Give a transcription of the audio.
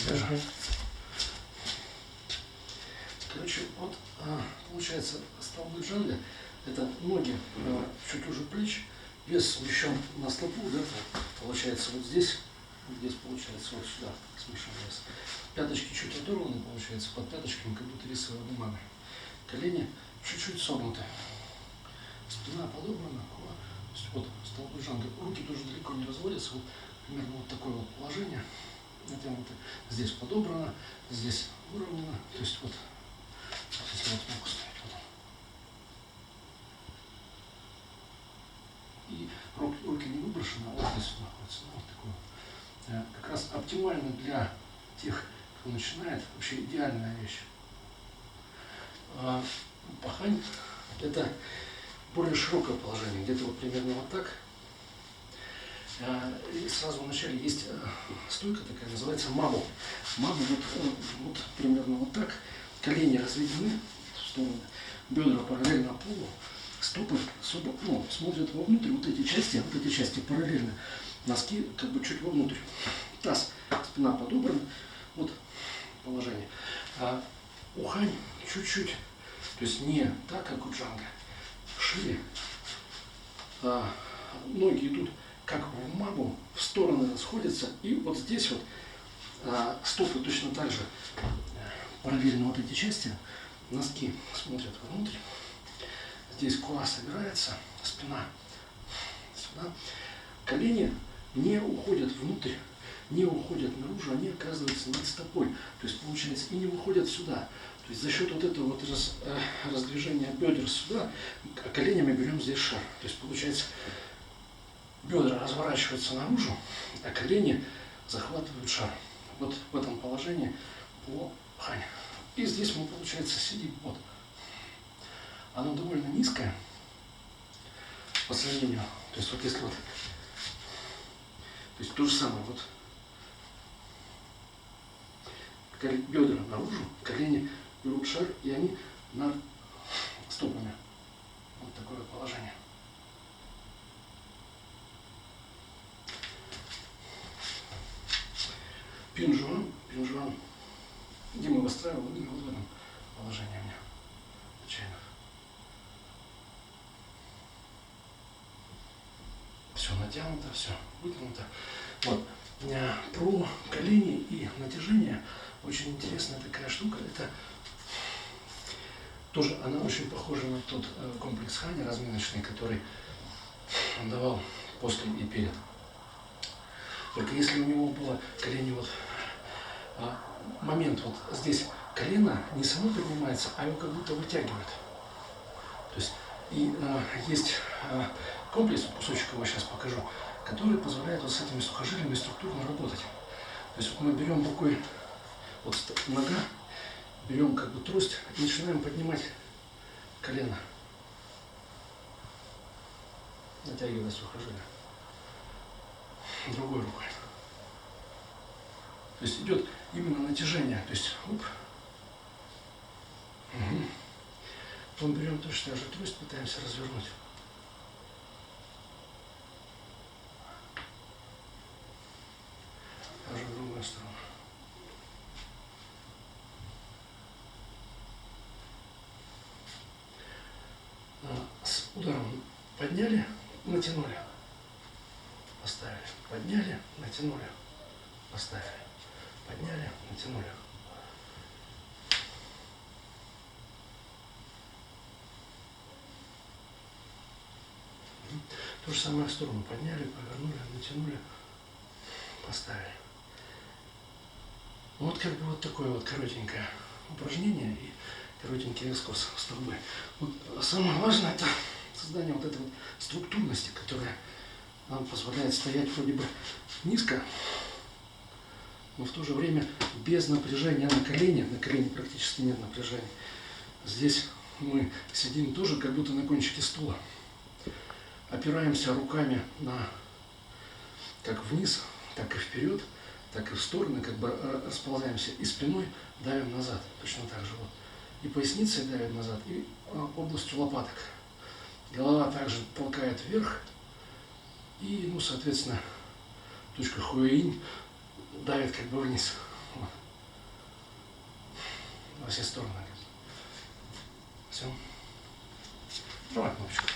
скажу. Короче, вот получается столбы джанга, это ноги чуть уже плеч, вес смещен на стопу, да, получается вот здесь получается вот сюда смещен вес. Пяточки чуть оторваны, получается, под пяточками как будто рисовая бумага. Колени чуть-чуть согнуты. Спина подобрана. Вот столбы джанга. Руки тоже далеко не разводятся. Вот примерно вот такое вот положение. Натянуто. Здесь подобрано, здесь выровнено. То есть вот, если вот ногу ставить, вот. И руки не выброшены, а вот здесь находится. Вот такое. Как раз оптимально для тех, кто начинает, вообще идеальная вещь. Пахань – это более широкое положение, где-то вот примерно вот так. И сразу вначале есть стойка такая, называется мабу. Мабу вот примерно вот так. Колени разведены в стороны, бедра параллельно полу, стопы смотрят вовнутрь, вот эти части параллельно, носки как бы чуть вовнутрь. Таз, спина подобрана, вот положение. Ухань чуть-чуть, то есть не так, как у джанга, шире. Ноги идут как в мабу, в стороны расходятся, и вот здесь вот стопы точно так же параллельно вот эти части, носки смотрят внутрь, здесь куа собирается, спина сюда, колени не уходят внутрь, не уходят наружу, они оказываются над стопой, то есть получается и не уходят сюда. То есть за счет вот этого вот раздвижения бедер сюда, коленями берем здесь шар. То есть получается бедра разворачиваются наружу, а колени захватывают шар. Вот в этом положении по хань. И здесь мы, получается, сидим. Вот. Оно довольно низкое по сравнению. То есть вот если вот, то есть то же самое вот. Бедра наружу, колени берут шар, и они над стопами. Вот такое положение. Пинжуан, где мы выстраиваем именно вот в этом положении у меня начальных. Все натянуто, все вытянуто. Вот. Про колени и натяжение очень интересная такая штука. Это тоже она очень похожа на тот комплекс Хани разминочный, который он давал после и перед. Только если у него было колени вот момент вот здесь колено не само поднимается, а его как будто вытягивает. То есть и есть комплекс, кусочек его сейчас покажу, который позволяет вот с этими сухожилиями структурно работать. То есть вот мы берем рукой, вот нога, берем как бы трость и начинаем поднимать колено, натягивая сухожилие другой рукой. То есть идет именно натяжение. То есть оп. Угу. Потом берем точно так же трость, пытаемся развернуть. Даже в другую сторону. С ударом подняли, натянули, поставили. Подняли, натянули, поставили. Подняли, натянули. То же самое в сторону. Подняли, повернули, натянули, поставили. Вот как бы вот такое вот коротенькое упражнение и коротенький экскурс с тобой. Вот самое важное это создание вот этой вот структурности, которая нам позволяет стоять вроде бы низко, но в то же время без напряжения на колени практически нет напряжения. Здесь мы сидим тоже как будто на кончике стула, опираемся руками на как вниз, так и вперед, так и в стороны, как бы расползаемся, и спиной давим назад, точно так же вот. И поясницей давим назад, и областью лопаток. Голова также толкает вверх, и, соответственно, точка хуэинь давит как бы вниз. Вот. Во все стороны. Все. Давай кнопочку.